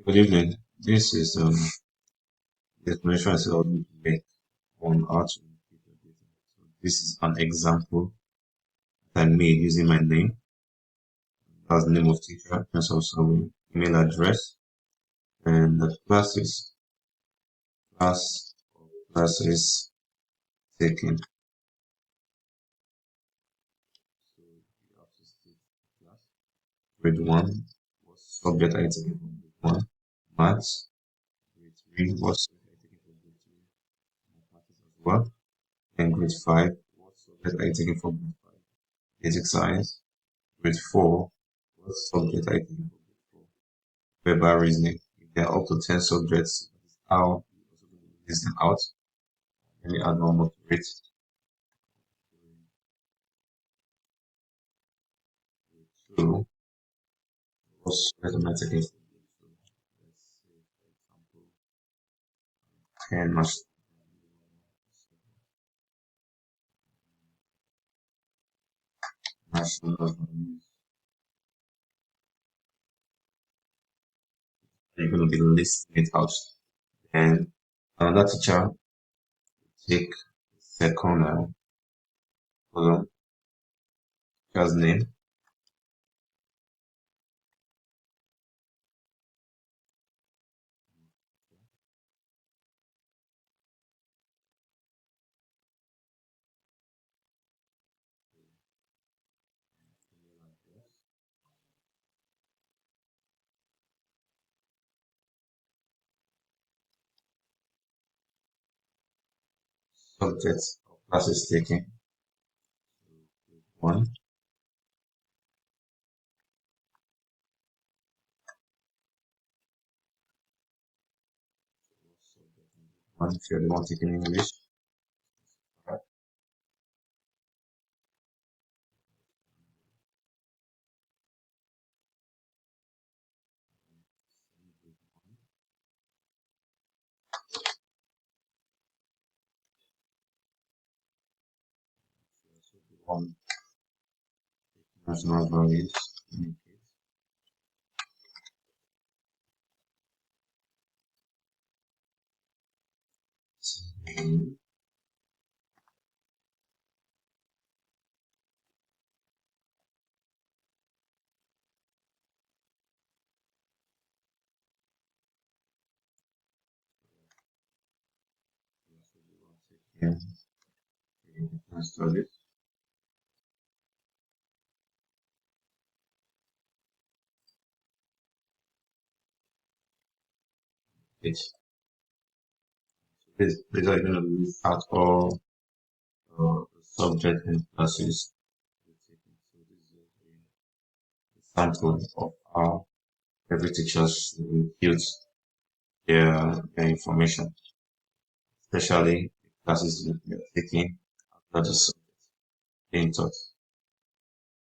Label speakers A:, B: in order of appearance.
A: Good evening. This is the explanation I said I would make on how to include your data. So this is an example that I made using my name as name of teacher, and also email address, and the classes taken. So you have to state class. Grade one, what subject are you taking from grade one? Maths. Grade three, what subject are you taking from grade three? Mathematics as well. And grade five, what subject are you taking from grade five? Basic science. Grade four, what subject are you taking for grade four? Verbal reasoning. If there are up to 10 subjects, that is how you also going to list them out. Let me add one more to it. So, what subject am I taking for grade two? Let's say, for example, 10 national values. You're going to be listing it out. And another teacher take second column, teacher's name, subjects of classes taken. One, one if you're the one taking English. One national values. Yeah, studies. It's these are going to list out all subject and classes. So this is a sample of how every teacher should build their information, especially classes you're taking after the subject being taught.